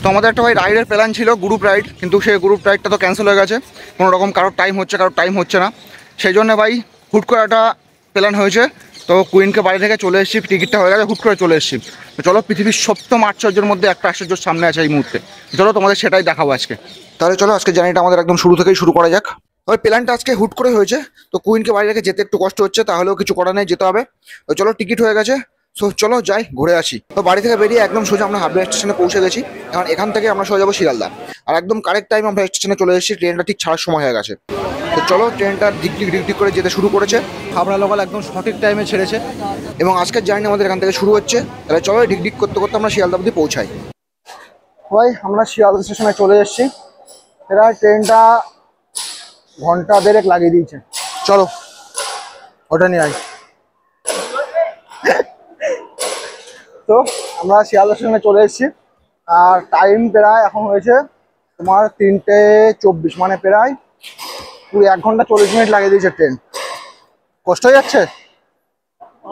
তো আমাদের একটা ভাই রাইডের প্ল্যান ছিল, গ্রুপ রাইড, কিন্তু সেই গ্রুপ রাইডটা তো ক্যান্সেল হয়ে গেছে। কোনো রকম কারোর টাইম হচ্ছে না। সেই জন্য ভাই হুট করে একটা প্ল্যান হয়েছে। তো কুইনকে বাড়ি থেকে চলে এসেছি, টিকিটটা হয়ে গেছে, হুট করে চলে এসেছি। তো চলো, পৃথিবীর সপ্তম আশ্চর্যের মধ্যে একটা আশ্চর্য সামনে আছে এই মুহূর্তে। চলো তোমাদের সেটাই দেখাবো আজকে। তাহলে চলো আজকে জার্নিটা আমাদের একদম শুরু থেকেই শুরু করা যাক। ওই প্ল্যানটা আজকে হুট করে হয়েছে, তো কুইনকে বাড়ি রেখে যেতে একটু কষ্ট হচ্ছে, তাহলেও কিছু করার নেই, যেতে হবে। তো চলো, টিকিট হয়ে গেছে, সো চলো যাই, ঘুরে আসি। তো বাড়ি থেকে বেরিয়ে একদম সোজা আমরা হাবড়া স্টেশনে পৌঁছে গেছি। এখন এখান থেকে আমরা সোজা যাবো শিয়ালদা। আর একদম কারেক্ট টাইম আমরা স্টেশনে চলে এসেছি, ট্রেনটা ঠিক ছাড়ার সময় হয়ে গেছে। তো চলো, ট্রেনটা ডিক করে যেতে শুরু করেছে। হাবড়া লোকাল একদম সঠিক টাইমে ছেড়েছে এবং আজকের জার্নি আমাদের এখান থেকে শুরু হচ্ছে। তাহলে চলো, ডিক করতে করতে আমরা শিয়ালদা অবধি পৌঁছাই। ভাই আমরা শিয়ালদা স্টেশনে চলে এসেছি। এরা ট্রেনটা ঘন্টা দেড়েক লাগিয়ে দিয়েছে। চলো ওটা নিয়ে আই। তো আমরা শিয়ালদা স্টেশনে চলে এসেছি। আর টাইম প্রায় এখন হয়েছে তোমার 3:24, মানে প্রায় পুরো 1 ঘন্টা 40 মিনিট লাগিয়ে দিয়েছে ট্রেন। কষ্ট হয়ে যাচ্ছে।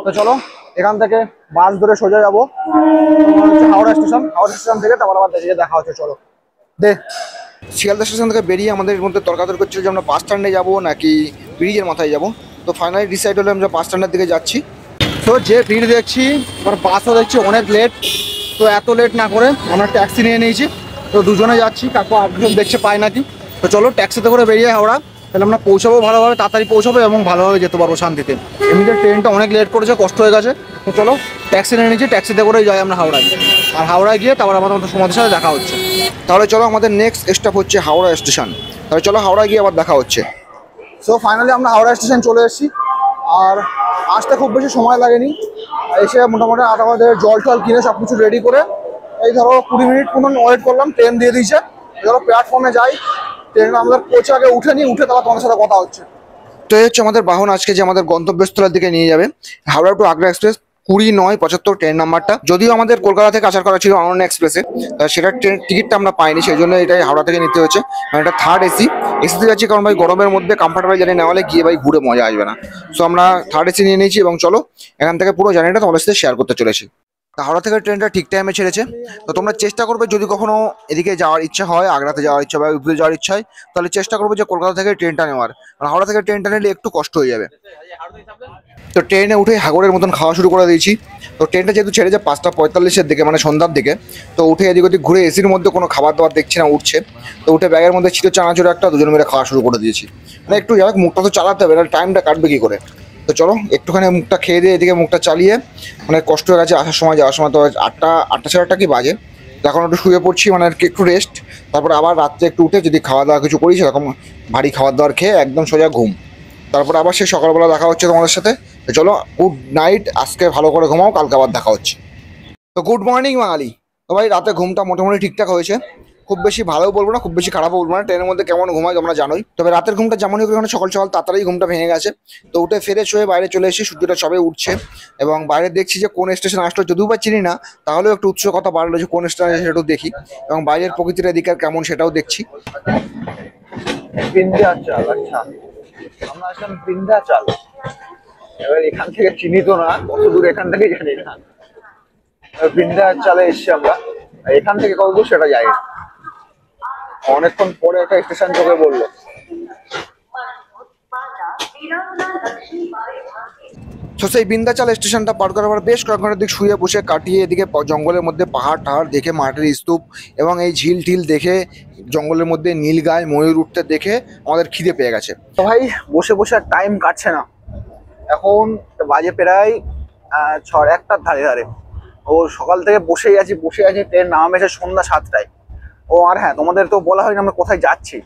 তো চলো, এখান থেকে বাস ধরে সোজা যাবো হাওড়া স্টেশন। হাওড়া স্টেশন থেকে তারপর আবার দেখা হচ্ছে। চলো দে। শিয়ালদা স্টেশন থেকে বেরিয়ে আমাদের মধ্যে তর্কাতর্ক করছিল যে আমরা বাস স্ট্যান্ডে যাবো নাকি ব্রিজের মাথায় যাবো। তো ফাইনালি ডিসাইড হলে আমরা বাস স্ট্যান্ডের দিকে যাচ্ছি। তো যে ভিড় দেখছি, আমার বাসও দেখছি অনেক লেট। তো এত লেট না করে আমরা ট্যাক্সি নিয়ে নিয়েছি। তো দুজনে যাচ্ছি, কাকু আরেকজন দেখছে পায় নাকি। তো চলো ট্যাক্সিতে করে বেরিয়ে হাওড়া, তাহলে আমরা পৌঁছাবো ভালোভাবে, তাড়াতাড়ি পৌঁছাবো এবং ভালোভাবে যেতে পারবো শান্তিতে। এমনিতে ট্রেনটা অনেক লেট করেছে, কষ্ট হয়ে গেছে। তো চলো ট্যাক্সি নিয়ে নিয়েছি, ট্যাক্সিতে করেই যাই আমরা হাওড়ায়। আর হাওড়ায় গিয়ে তারপর আমাদের তোমাদের সাথে দেখা হচ্ছে। তাহলে চলো, আমাদের নেক্সট স্টপ হচ্ছে হাওড়া স্টেশন। তাহলে চলো হাওড়ায় গিয়ে আবার দেখা হচ্ছে। সো ফাইনালি আমরা হাওড়া স্টেশন চলে এসেছি। আর আসতে খুব বেশি সময় লাগেনি। এসে মোটামুটি আমাদের জল টল কিনে সব কিছু রেডি করে এই ধরো 20 মিনিট মতন ওয়েট করলাম। ট্রেন দিয়ে দিয়েছে। ধরো প্ল্যাটফর্মে যাই, ট্রেন আমাদের কোচে আগে উঠে তারপর তোমাদের সাথে কথা হচ্ছে। তো এই হচ্ছে আমাদের বাহন আজকে, যে আমাদের গন্তব্যস্থলের দিকে নিয়ে যাবে। Howrah to Agra express 20-9-75 train নাম্বারটা। যদিও আমাদের কলকাতা থেকে আসার করা ছিল অনন্য এক্সপ্রেসে, সেটার ট্রেন টিকিটটা আমরা পাইনি, সেই জন্য এটাই হাওড়া থেকে নিতে হচ্ছে। মানে এটা থার্ড এসিতে যাচ্ছি, কারণ ভাই গরমের মধ্যে কমফর্টেবল জার্নি না হলে গিয়ে ভাই ঘুরে মজা আসবে না। সো আমরা থার্ড এসি নিয়ে নিয়েছি এবং চলো এখান থেকে পুরো জার্নিটা তোমাদের সাথে শেয়ার করতে চলেছি। হাওড়া থেকে ট্রেনটা ঠিক টাইমে ছেড়েছে। তো তোমরা চেষ্টা করবে, যদি কখনো এদিকে যাওয়ার ইচ্ছা হয়, আগ্রাতে যাওয়ার ইচ্ছা বা ইউপিতে যাওয়ার ইচ্ছা হয়, তাহলে চেষ্টা করবে যে কলকাতা থেকে ট্রেনটা নেওয়ার। কারণ হাওড়া থেকে ট্রেনটা নিলে একটু কষ্ট হয়ে যাবে। তো ট্রেনে উঠে হাগরের মতন খাওয়া শুরু করে দিয়েছি। তো ট্রেনটা যেহেতু ছেড়েছে 5:45-এর দিকে, মানে সন্ধ্যার দিকে, তো উঠে এদিক ওদিক ঘুরে এসির মধ্যে কোনো খাবার দাবার দেখছি না উঠছে। তো উঠে ব্যাগের মধ্যে ছিল চানাচুর একটা, দুজন মিলে খাওয়া শুরু করে দিয়েছি। মানে একটু যাক, মুখটা তো চালাতে হবে, টাইমটা কাটবে কি করে। তো চলো একটুখানি মুখটা খেয়ে দিয়ে এদিকে মুখটা চালিয়ে, মানে কষ্ট হয়ে গেছে আসার সময় যাওয়ার সময়। তো 8টা কি বাজে, এখন একটু শুয়ে পড়ছি, মানে আর কি একটু রেস্ট। তারপরে আবার রাত্রে একটু উঠে যদি খাওয়া দাওয়া কিছু করি, সেরকম ভারী খাবার দাবার খেয়ে একদম সোজা ঘুম। তারপরে আবার সে সকালবেলা দেখা হচ্ছে তোমাদের সাথে। তো চলো, গুড নাইট, আজকে ভালো করে ঘুমাও, কালকে আবার দেখা হচ্ছে। তো গুড মর্নিং বাঙালি। তো ভাই রাতে ঘুমটা মোটামুটি ঠিকঠাক হয়েছে, খুব বেশি ভালোও বলবো না, খুব বেশি খারাপও বলবো না। ট্রেনের মধ্যে কেমন ঘুমাই তোমরা জানোই। তবে রাতের ঘুমটা যেমনই করে সকাল সকাল তাড়াতাড়ি ঘুমটা ভেঙে গেছে। তো উঠে ফ্রেশ হয়ে বাইরে চলে এসেছি, সূর্যটা সবে উঠছে এবং বাইরে দেখছি যে কোন স্টেশন আসলো, যদিও বা চিনি না, তাহলেও একটু উৎসুকতা বাড়লো যে কোন স্টেশন আছে সেটাও দেখি, এবং বাইরের প্রকৃতির এদিকে কেমন সেটাও দেখছি। বিন্ধ্যাচল, আচ্ছা আমরা আসলাম বিন্ধ্যাচল। এবার এখান থেকে চিনি তো না, কত দূর এখান থেকে জানি না। বিন্ধ্যাচলে এসছি আমরা, এখান থেকে কত দূর সেটা জানি না। অনেকক্ষণ পরে একটা স্টেশন চোখে বললো। তো সেই বিন্ধ্যাচল স্টেশনটা পার করার পর বেশ কয়েক ঘন্টার দিক শুয়ে বসে কাটিয়ে এদিকে জঙ্গলের মধ্যে পাহাড় টাহাড় দেখে, মাটির স্তূপ এবং এই ঝিল টিল দেখে, জঙ্গলের মধ্যে নীলগাই ময়ূর উঠতে দেখে আমাদের খিদে পেয়ে গেছে। তো ভাই বসে বসে আর টাইম কাটছে না। এখন বাজে প্রায় 1টার ধারে ধারে। ও সকাল থেকে বসেই আছি। ট্রেন নামে সন্ধ্যা 7টায়। ও আর হ্যাঁ, তোমাদের তো বলা হয়নি আমরা কোথায় যাচ্ছি।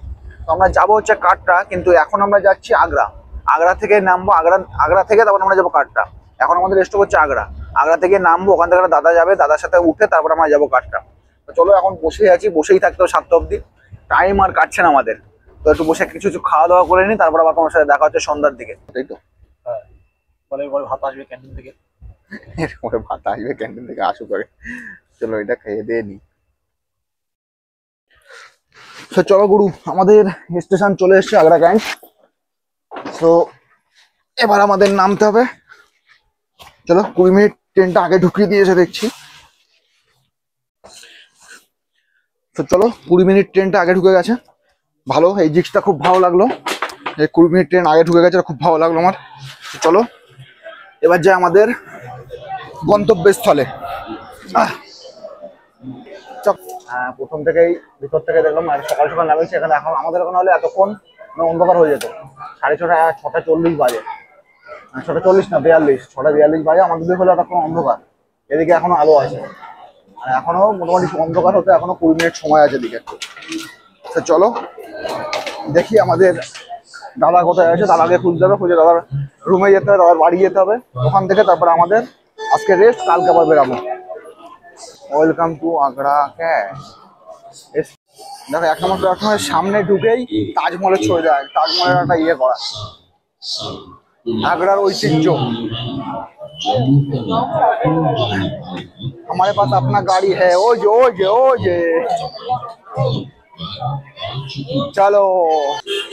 তো আমরা যাবো হচ্ছে কাটরা, কিন্তু এখন আমরা যাচ্ছি আগ্রা। আগ্রা থেকে নামবো, আগ্রা থেকে তারপর আমরা যাবো কাটরা। এখন আমাদের স্টপ হচ্ছে আগ্রা। আগ্রা থেকে নামবো, ওখান থেকে দাদা যাবে, দাদার সাথে উঠে তারপর আমরা যাবো কাটরা। তো চলো এখন বসেই আছি, বসেই থাকতে হবে 7টা অব্দি। টাইম আর কাটছে না আমাদের। তো একটু বসে কিছু খাওয়া দাওয়া করে নিই, তারপর আবার তোমার সাথে দেখা হচ্ছে সন্ধ্যার দিকে, তাই তো? হ্যাঁ, বলে ভাত আসবে ক্যান্টিন থেকে। ভাত আসবে ক্যান্টিন থেকে, আসু করে। চলো এটা খেয়ে দিয়ে নি। তো চলো গুরু, আমাদের স্টেশন চলে এসছে আগ্রা ক্যান্ট। তো এবার আমাদের নামতে হবে। চলো 20 মিনিট ট্রেনটা আগে ঢুকিয়ে দিয়েছে দেখছি। তো চলো 20 মিনিট ট্রেনটা আগে ঢুকে গেছে, ভালো, এই জিনিসটা খুব ভালো লাগলো। এই 20 মিনিট ট্রেন আগে ঢুকে গেছে, খুব ভালো লাগলো আমার। তো চলো এবার যাই আমাদের গন্তব্যস্থলে। প্রথম থেকেই ভিতর থেকে দেখলাম সকাল সকাল নামিয়েছে এখানে। এখন আমাদের ওখানে হলে এতক্ষণ অন্ধকার হয়ে যেত। 6:30 বাজে, 6:40 না 42, 6:42 বাজে আমাদের দিকে হলে এতক্ষণ অন্ধকার। এদিকে এখনো আলো আছে, আর এখনো মোটামুটি অন্ধকার হতে এখনো 20 মিনিট সময় আছে এদিকে। তো চলো দেখি আমাদের দাদা কোথায় আছে, দাদাকে খুঁজতে হবে, খুঁজে দাদার রুমে যেতে হবে, দাদার বাড়ি যেতে হবে। ওখান থেকে তারপরে আমাদের আজকে রেস্ট, কালকে আবার বেরাবো। Welcome to Agra cash. দেখো 1 নম্বর প্ল্যাটফর্মের সামনে ঢুকেই তাজমহলের ছবি দেয়, তাজমহলের একটা ইয়ে করা, আগ্রার ঐতিহ্য। हमारे पास अपना गाड़ी है, ओ जे চলো।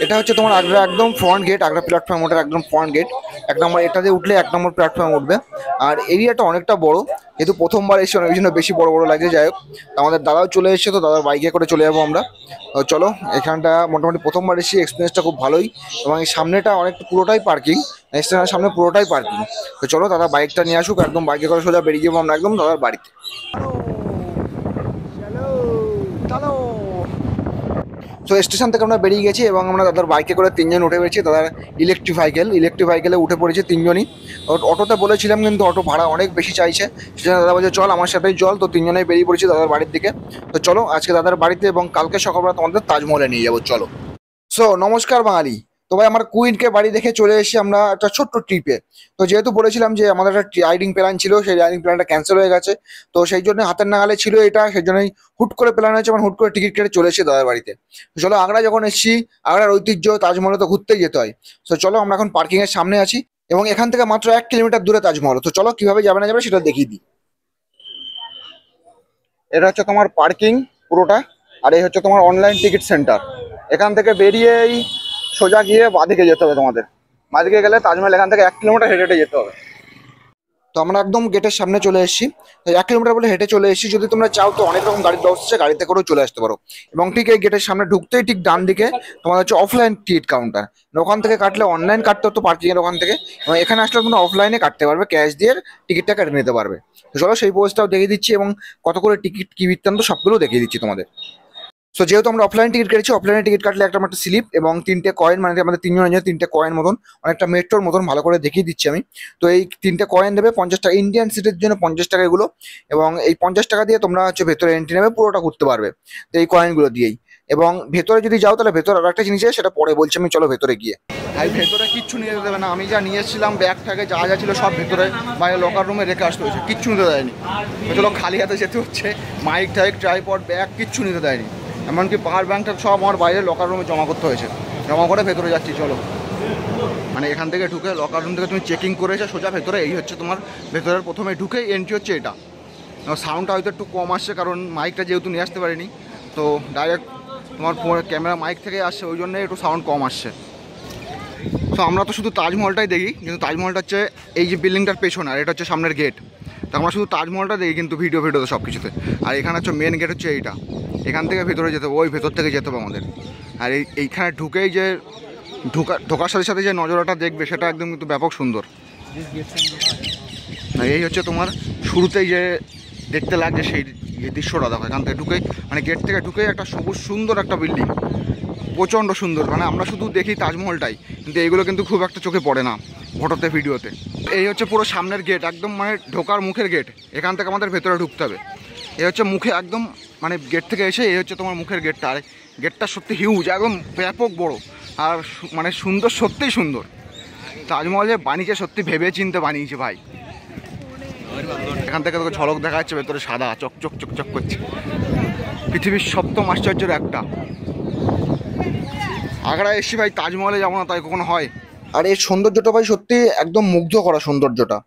এটা হচ্ছে তোমার আগ্রা একদম ফ্রন্ট গেট, আগ্রা প্ল্যাটফর্ম ওটার একদম ফ্রন্ট গেট। 1 নম্বর এটাতে উঠলে 1 নম্বর প্ল্যাটফর্মে উঠবে। আর এরিয়াটা অনেকটা বড়, যেহেতু প্রথমবার এসে অনেক জন্য বেশি বড় বড় লাগে। যাই হোক, আমাদের দাদাও চলে এসছে, তো দাদার বাইকে করে চলে যাবো আমরা। চলো, এখানটা মোটামুটি প্রথমবার এসে এক্সপিরিয়েন্সটা খুব ভালোই, এবং এই সামনেটা অনেকটা পুরোটাই পার্কিং, স্টেশনের সামনে পুরোটাই পার্কিং। তো চলো দাদা বাইকটা নিয়ে আসুক, একদম বাইকে করে সোজা বেরিয়ে যাবো আমরা একদম দাদার বাড়িতে। তো স্টেশন থেকে আমরা বেরিয়ে গেছি এবং আমরা দাদার বাইকে করে 3 জন উঠে পেরেছি। দাদার ইলেকট্রিক ভাইকেলে উঠে পড়েছি 3 জনই। অটোতে বলেছিলাম কিন্তু অটো ভাড়া অনেক বেশি চাইছে, সেজন্য দাদা বলছে চল আমার সাথেই চল। তো 3 জনেই বেরিয়ে পড়েছি দাদার বাড়ির দিকে। তো চলো আজকে দাদার বাড়িতে এবং কালকে সকালবেলা তোমাদের তাজমহলে নিয়ে যাবো, চলো। সো নমস্কার বাঙালি। তো ভাই আমার কুইনকে বাড়ি দেখে চলে এসেছি আমরা একটা ছোট্ট ট্রিপে। তো যেহেতু বলেছিলাম যে আমাদের একটা রাইডিং প্ল্যান ছিল, সেই রাইডিং প্ল্যানটা ক্যান্সেল হয়ে গেছে। তো সেই জন্য হাতের নাগালে ছিল এটা, সেই জন্যই হুট করে প্ল্যান হয়েছে, মানে হুট করে টিকিট কেটে চলে এসেছি দাদার বাড়িতে। তো চলো, আগ্রা যখন এসেছি, আগ্রার ঐতিহ্য তাজমহলে তো ঘুরতেই যেতে হয়। তো চলো, আমরা এখন পার্কিং এর সামনে আছি এবং এখান থেকে মাত্র 1 কিলোমিটার দূরে তাজমহল। তো চলো কিভাবে যাবে না যাবে সেটা দেখিয়ে দিই। এটা হচ্ছে তোমার পার্কিং পুরোটা, আর এই হচ্ছে তোমার অনলাইন টিকিট সেন্টার। এখান থেকে বেরিয়েই সোজা গিয়ে বাঁদিকে যেতে হবে তোমাদের। বাঁদিকে গেলে তাজমহল এখান থেকে 1 কিলোমিটার হেঁটে হেঁটে যেতে হবে। তো আমরা একদম গেটের সামনে চলে এসেছি, 1 কিলোমিটার বলে হেঁটে চলে এসেছি। যদি তোমরা চাও তো অনেক রকম গাড়ির ব্যবস্থা আছে, গাড়িতে করেও চলে আসতে পারো। এবং ঠিক এই গেটের সামনে ঢুকতেই ঠিক ডান দিকে তোমার হচ্ছে অফলাইন টিকিট কাউন্টার। ওখান থেকে কাটলে অনলাইন কাটতে হতো পার্কিং এর ওখান থেকে, এবং এখানে আসলে তোমরা অফলাইনে কাটতে পারবে, ক্যাশ দিয়ে টিকিটটা কেটে নিতে পারবে। তো চলো সেই ব্যবস্থাও দেখিয়ে দিচ্ছি এবং কত করে টিকিট কি বৃত্তান্ত সবগুলো দেখিয়ে দিচ্ছি তোমাদের। সো যেহেতু আমরা অফলাইন টিকিট কেটেছি, অফলাইনে টিকিট কাটলে একটা স্লিপ এবং 3টে কয়েন, মানে আমাদের 3 জনের জন্য 3টে কয়েন মতন, অনেকটা মেট্রোর মতন ভালো করে দেখিয়ে দিচ্ছি আমি। তো এই 3টে কয়েন দেবে 50 টাকা, ইন্ডিয়ান সিটির জন্য 50 টাকা এগুলো। এবং এই 50 টাকা দিয়ে তোমরা হচ্ছে ভেতরে এন্ট্রি নেবে, পুরোটা ঘুরতে পারবে তো এই কয়েনগুলো দিয়েই। এবং ভেতরে যদি যাও তাহলে ভেতরে আর একটা জিনিস আছে, সেটা পরে বলছি আমি। চলো ভেতরে গিয়ে। ভাই ভেতরে কিচ্ছু নিয়ে যেতে দেবে না, আমি যা নিয়ে এসেছিলাম ব্যাগ থেকে যা যা ছিল সব ভেতরে বাইরে লকার রুমে রেখে আসতে হয়েছে, কিচ্ছু নিতে দেয়নি। চলো খালি হাতে যেতে হচ্ছে, মাইক টাইক ট্রাইপড ব্যাগ কিচ্ছু নিতে দেয়নি, এমনকি পাওয়ার ব্যাংকটা সব আমার বাইরে লকার রুমে জমা করতে হয়েছে। জমা করে ভেতরে যাচ্ছি, চলো। মানে এখান থেকে ঢুকে লকার রুম থেকে তুমি চেকিং করেছো সোজা ভেতরে, এই হচ্ছে তোমার ভেতরের প্রথমে ঢুকেই এন্ট্রি হচ্ছে এটা। সাউন্ডটা হয়তো একটু কম আসছে, কারণ মাইকটা যেহেতু নিয়ে আসতে পারিনি, তো ডাইরেক্ট তোমার ক্যামেরা মাইক থেকে আসছে, ওই জন্য একটু সাউন্ড কম আসছে। তো আমরা তো শুধু তাজমহলটাই দেখি, কিন্তু তাজমহলটা হচ্ছে এই যে বিল্ডিংটার পেছনে, আর এটা হচ্ছে সামনের গেট। তো আমরা শুধু তাজমহলটা দেখি কিন্তু ভিডিওতে সব কিছুতে। আর এখানে হচ্ছে মেন গেট হচ্ছে এইটা, এখান থেকে ভেতরে যেতে হবে, ওই ভেতর থেকে যেতে হবে আমাদের। আর এইখানে ঢুকেই যে ঢোকার সাথে সাথে যে নজরাটা দেখবে সেটা একদম কিন্তু ব্যাপক সুন্দর। এই হচ্ছে তোমার শুরুতেই যে দেখতে লাগছে সেই দৃশ্যটা দেখো, এখান থেকে ঢুকেই মানে গেট থেকে ঢুকেই একটা সবুজ সুন্দর একটা বিল্ডিং, প্রচণ্ড সুন্দর। মানে আমরা শুধু দেখি তাজমহলটাই, কিন্তু এইগুলো কিন্তু খুব একটা চোখে পড়ে না ফটোতে ভিডিওতে। এই হচ্ছে পুরো সামনের গেট, একদম মানে ঢোকার মুখের গেট, এখান থেকে আমাদের ভেতরে ঢুকতে হবে। এই হচ্ছে মুখে একদম মানে গেট থেকে এসে এই হচ্ছে তোমার মুখের গেটটা। আর গেটটা সত্যি হিউজ, একদম ব্যাপক বড়, আর মানে সুন্দর, সত্যিই সুন্দর। তাজমহল যে বানিয়েছে সত্যি ভেবে চিনতে বানিয়েছে ভাই। এখান থেকে তোকে ঝলক দেখা যাচ্ছে, ভেতরে সাদা চকচক চকচক করছে। পৃথিবীর 7ম আশ্চর্যের একটা। আগ্রা এসছি ভাই, তাজমহলে যাবো না তাই কখনো হয়। আর এর সৌন্দর্যটা ভাই সত্যি একদম মুগ্ধ করা সৌন্দর্যটা,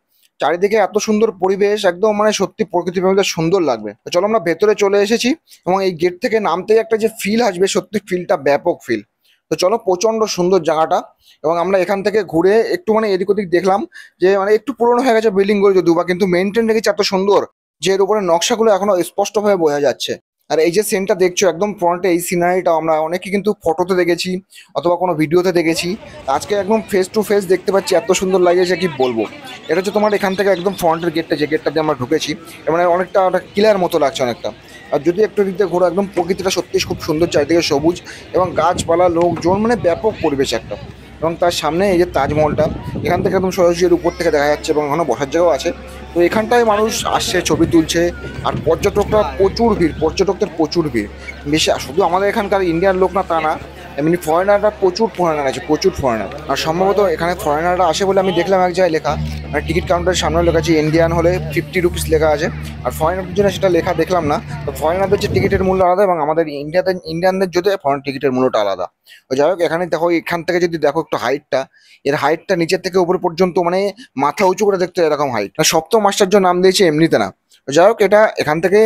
চারিদিকে এত সুন্দর পরিবেশ, একদম মানে সত্যি প্রকৃতি প্রেমীদের সুন্দর লাগবে। তো চলো আমরা ভেতরে চলে এসেছি, এবং এই গেট থেকে নামতেই একটা যে ফিল আসবে, সত্যি ফিলটা ব্যাপক ফিল। তো চলো, প্রচন্ড সুন্দর জায়গাটা। এবং আমরা এখান থেকে ঘুরে একটু মানে এদিক ওদিক দেখলাম, যে মানে একটু পুরনো হয়ে গেছে বিল্ডিং গুলো যদিও বা, কিন্তু মেনটেন রেখেছে এত সুন্দর যে এর উপরে নকশাগুলো এখনো স্পষ্টভাবে বোঝা যাচ্ছে। আর এই যে সিনটা দেখছো একদম ফ্রন্টে, এই সিনারিটা আমরা অনেকে কিন্তু ফটোতে দেখেছি অথবা কোনো ভিডিওতে দেখেছি, আজকে একদম ফেস টু ফেস দেখতে পাচ্ছি, এত সুন্দর লাগছে কি বলবো। এটা হচ্ছে তোমার এখান থেকে একদম ফ্রন্টের গেটটা, যে গেটটা দিয়ে আমরা ঢুকেছি, মানে অনেকটা ক্লিয়ার মতো লাগছে অনেকটা। আর যদি একটু দিক দিয়ে ঘোরো, একদম প্রকৃতিটা সত্যি খুব সুন্দর, চারিদিকে সবুজ এবং গাছপালা, লোকজন, মানে ব্যাপক পরিবেশ একটা। এবং তার সামনে এই যে তাজমহলটা, এখান থেকে একদম সরাসরি উপর থেকে দেখা যাচ্ছে এবং ওখানে বসার জায়গাও আছে। তো এখানটায় মানুষ আসছে, ছবি তুলছে। আর পর্যটকরা প্রচুর ভিড়, পর্যটকদের প্রচুর ভিড়। বেশি শুধু আমাদের এখানকার ইন্ডিয়ান লোক না তা না, এমনি ফরেনাররা, প্রচুর ফরেনার আছে, প্রচুর ফরেনার। আর সম্ভবত এখানে ফরেনাররা আসে বলে আমি দেখলাম এক জায়গায় লেখা, মানে টিকিট কাউন্টারের সামনে লেখা আছে ইন্ডিয়ান হলে 50 রুপিস লেখা আছে। আর ফরেনারদের জন্য সেটা লেখা দেখলাম না। তো ফরেনারদের যে টিকিটের মূল্য আলাদা এবং আমাদের ইন্ডিয়ানদের যদি ফরেন টিকিটের মূল্যটা আলাদা। তো যাই হোক, এখানে দেখো, এখান থেকে যদি দেখো একটু হাইটটা, এর হাইটটা নিচের থেকে উপর পর্যন্ত, মানে মাথা উঁচু করে দেখতে এরকম হাইট। সপ্তম আশ্চর্য নাম দিয়েছে এমনিতে না। তো যাই হোক, এটা এখান থেকে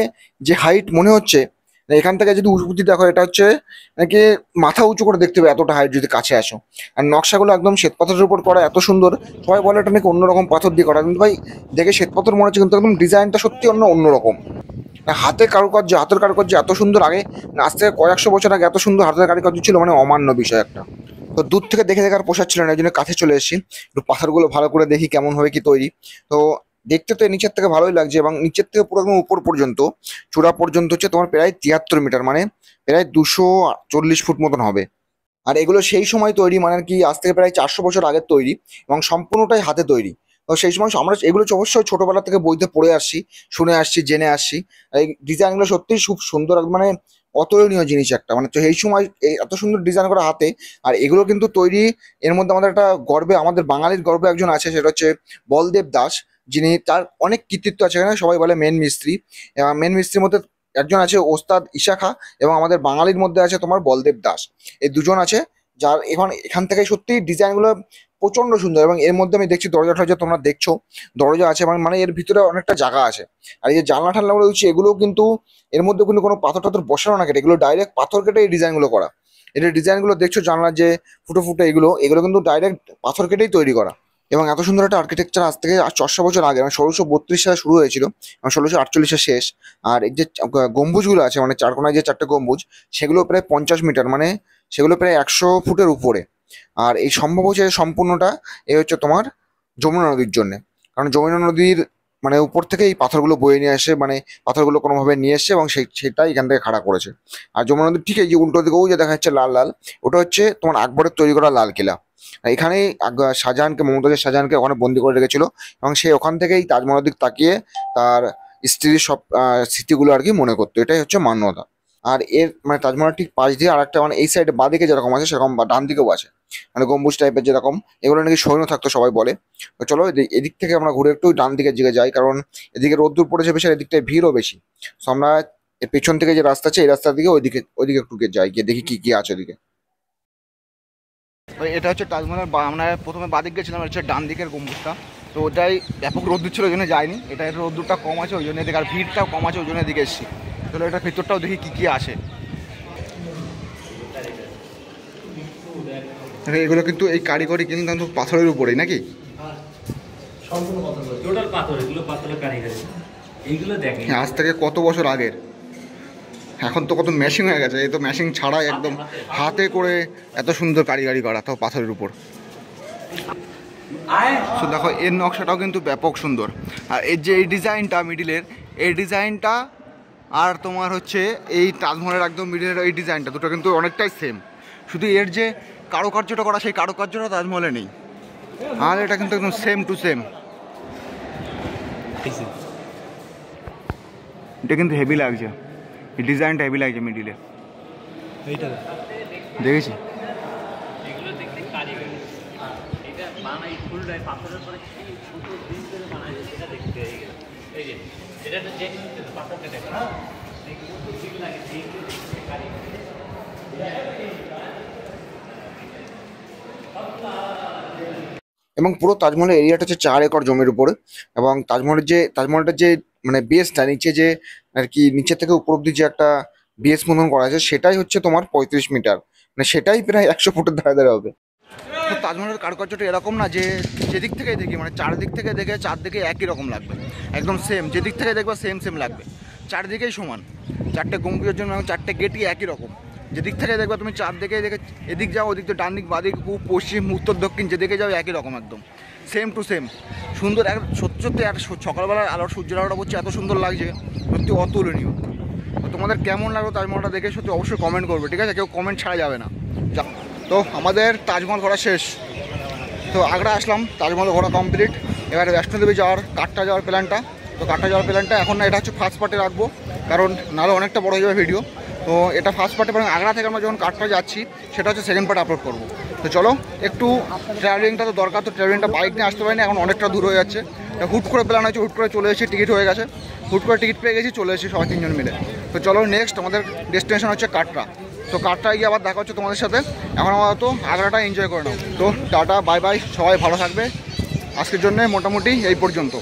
যে হাইট মনে হচ্ছে, এখান থেকে যদি উঁচু দেখো, এটা হচ্ছে নাকি মাথা উঁচু করে দেখতে হবে এতটা হাইট যদি কাছে আসো। আর নকশাগুলো একদম শ্বেত পাথরের উপর করা, এত সুন্দর। সবাই বলে এটা নাকি অন্যরকম পাথর দিয়ে করা, কিন্তু ভাই দেখে শ্বেত পাথর মনে হচ্ছে, কিন্তু একদম ডিজাইনটা সত্যি অন্যরকম। হাতের কারুকার্য এত সুন্দর, আগে আজ থেকে কয়েকশো বছর আগে এত সুন্দর হাতের কারুকার্য ছিল, মানে অমান্য বিষয় একটা। তো দূর থেকে দেখে দেখে আর পোষাচ্ছিল ছিল না, এই জন্য কাছে চলে এসেছি, একটু পাথরগুলো ভালো করে দেখি কেমন হবে কি তৈরি। তো দেখতে তো নিচের থেকে ভালোই লাগছে, এবং নিচের থেকে পুরো একদম উপর পর্যন্ত, চূড়া পর্যন্ত হচ্ছে তোমার প্রায় 73 মিটার, মানে প্রায় 240 ফুট মতন হবে। আর এগুলো সেই সময় তৈরি, মানে কি আজ থেকে প্রায় 400 বছর আগের তৈরি, এবং সম্পূর্ণটাই হাতে তৈরি। তো সেই সময় আমরা এগুলো অবশ্যই ছোটবেলা থেকে বইতে পড়ে আসছি, শুনে আসছি, জেনে আসছি। আর এই ডিজাইনগুলো সত্যিই খুব সুন্দর, মানে অতুলনীয় জিনিস একটা, মানে তো এই সময় এত সুন্দর ডিজাইন করা হাতে। আর এগুলো কিন্তু তৈরি, এর মধ্যে আমাদের একটা গর্বে, আমাদের বাঙালির গর্বে একজন আছে, সেটা হচ্ছে বলদেব দাস, যিনি, তার অনেক কৃতিত্ব আছে এখানে, সবাই বলে মেন মিস্ত্রি। মেন মিস্ত্রির মধ্যে একজন আছে ওস্তাদ ঈশা খাঁ, এবং আমাদের বাঙালির মধ্যে আছে তোমার বলদেব দাস। এই দুজন আছে, যার এখান থেকে সত্যি ডিজাইনগুলো প্রচন্ড সুন্দর। এবং এর মধ্যে আমি দেখছি দরজাটা যে তোমরা দেখছো, দরজা আছে, মানে এর ভিতরে অনেকটা জায়গা আছে। আর এই যে জানলা ঠান্লাগুলো হচ্ছে, এগুলো কিন্তু এর মধ্যে কিন্তু কোনো পাথর টাথর বসানো না কেটে, এগুলো ডাইরেক্ট পাথর কেটে এই ডিজাইনগুলো করা। এর ডিজাইনগুলো দেখছো জানলার যে ফুটো ফুটো, এগুলো এগুলো কিন্তু ডাইরেক্ট পাথর কেটেই তৈরি করা। এবং এত সুন্দর একটা আর্কিটেকচার আজ থেকে 400 বছর আগে, মানে 1632 সালে শুরু হয়েছিল এবং 1648-এ শেষ। আর এই যে গম্বুজগুলো আছে, মানে চারকোনায় যে 4টে গম্বুজ, সেগুলো প্রায় 50 মিটার, মানে সেগুলো প্রায় 100 ফুটের উপরে। আর এই সম্ভব হচ্ছে সম্পূর্ণটা এই হচ্ছে তোমার যমুনা নদীর জন্য। কারণ যমুনা নদীর মানে উপর থেকে এই পাথরগুলো বয়ে নিয়ে আসে, মানে পাথরগুলো কোনোভাবে নিয়ে এসছে এবং সেটাই এখান থেকে খাড়া করেছে। আর যমুনা নদীর ঠিক এই যে উল্টো দিকেও যে দেখা যাচ্ছে লাল লাল, ওটা হচ্ছে তোমার আকবরের তৈরি করা লাল কিলা। আর এখানেই মমতাজের শাহজাহানকে ওখানে বন্দি করে রেখেছিল, এবং সে ওখান থেকেই তাজমহলের দিক তাকিয়ে তার স্ত্রীর সব স্মৃতিগুলো আর কি মনে করতো। এটাই হচ্ছে মান্যতা। আর এর মানে তাজমহল ঠিক পাশ দিয়ে আর একটা, মানে এই সাইডে বাঁদিকে যেরকম আছে সেরকম বা ডান দিকেও আছে, মানে গম্বুজ টাইপের যেরকম, এগুলো নাকি সৈন্য থাকতো সবাই বলে। তো চলো এদিক থেকে আমরা ঘুরে একটু ডান দিকের দিকে যাই, কারণ এদিকে রোদ্দুর পড়েছে বেশি, আর এদিকটায় ভিড়ও বেশি। তো আমরা এর পেছন থেকে যে রাস্তা আছে, এই রাস্তার দিকে ওইদিকে একটু যাই, গিয়ে দেখি কি কি আছে ওদিকে। তো এটা হচ্ছে তাজমহলের আমরা প্রথমে বাদিক গেছিলাম, হচ্ছে ডান দিকের গম্বুজটা। তো ওটাই ব্যাপক রোদ্দুর ছিল, ওই জন্য যাইনি। এটা রোদ্দুরটা কম আছে ওই জন্য এদিকে, আর ভিড়টাও কম আছে ওই জন্য এদিকে এসেছি। তাহলে এটা ভিতরটাও দেখি কি কি আছে। এগুলো কিন্তু এই কারিগরি কিন্তু পাথরের উপরেই নাকি? হ্যাঁ, আজ থেকে কত বছর আগের। এখন তো কত মেশিন হয়ে গেছে, এই তো মেশিন ছাড়াই একদম হাতে করে এত সুন্দর কারিগরি করা, তাও পাথরের উপর। তো দেখো এর নকশাটাও কিন্তু ব্যাপক সুন্দর। আর এর যে এই ডিজাইনটা মিডিলের, এই ডিজাইনটা আর তোমার হচ্ছে এই তাজমহলের একদম মিডিলের এই ডিজাইনটা, দুটো কিন্তু অনেকটাই সেম। শুধু এর যে কারুকার্যটা করা, সেই কারুকার্যটা তাজমহলে নেই। আর এটা কিন্তু একদম সেম টু সেম। এটা কিন্তু হেভি লাগছে, এই ডিজাইনটা হেভি লাগছে মিডিলে, দেখেছি। এবং পুরো তাজমহলের এরিয়াটা হচ্ছে 4 একর জমির উপরে। এবং তাজমহলটার যে মানে বেসটা নিচে, যে আর কি নিচে থেকে উপর অব্দি যে একটা বেস মতন করা আছে, সেটাই হচ্ছে তোমার 35 মিটার, মানে সেটাই প্রায় 100 ফুটের ধারে ধারে হবে। তো তাজমহলের কারুকার্যটা এরকম না যে যেদিক থেকেই দেখি, মানে চারদিক থেকে দেখে চারদিকে একই রকম লাগবে, একদম সেম, যেদিক থেকে দেখবে সেম সেম লাগবে। চারদিকেই সমান, চারটে গম্বুজের জন্য চারটে গেটই একই রকম। যেদিক থেকে দেখবে তুমি চারদিকে দেখে, এদিক যাও ওদিক তো ডান দিক বাদিক পূব পশ্চিম উত্তর দক্ষিণ যেদিকে যাও একই রকম একদম সেম টু সেম সুন্দর। এক সত্যি সত্যি একটা সকালবেলার আলোর সূর্যের আলোটা পড়ছে এত সুন্দর লাগছে, সত্যি অতুলনীয়। তো তোমাদের কেমন লাগলো তাজমহলটা দেখে সত্যি অবশ্যই কমেন্ট করবে, ঠিক আছে? কেউ কমেন্ট ছাড়া যাবে না। তো আমাদের তাজমহল ঘোরা শেষ, তো আগ্রা আসলাম, তাজমহল ঘোরা কমপ্লিট। এবারে বৈষ্ণোদেবী যাওয়ার কাটরা যাওয়ার প্ল্যানটা, তো কাটরা যাওয়ার প্ল্যানটা এখন না, এটা হচ্ছে ফার্স্ট পার্টে রাখবো, কারণ নাহলে অনেকটা বড় হয়ে যাবে ভিডিও। তো এটা ফার্স্ট পার্টে, মানে আগ্রা থেকে আমরা যখন কাটরা যাচ্ছি সেটা হচ্ছে সেকেন্ড পার্ট আপলোড করবো। তো চলো, একটু ট্রাভেলিংটা তো দরকার, তো ট্রাভেলিংটা বাইক নিয়ে আসতে পারিনি, এখন অনেকটা দূর হয়ে যাচ্ছে। হুট করে প্ল্যান হয়েছে, হুট করে চলে এসেছি, টিকিট হয়ে গেছে, হুট করে টিকিট পেয়ে গেছি, চলে এসেছি সবাই 3 জন মিলে। তো চলো নেক্সট আমাদের ডেস্টিনেশন হচ্ছে কাটরা। তো কাটরা গিয়ে আবার দেখা হচ্ছে তোমাদের সাথে। এখন আপাতত আগ্রাটা এনজয় করে নাও। তো টাটা বাই বাই, সবাই ভালো থাকবে। আজকের জন্য মোটামুটি এই পর্যন্ত।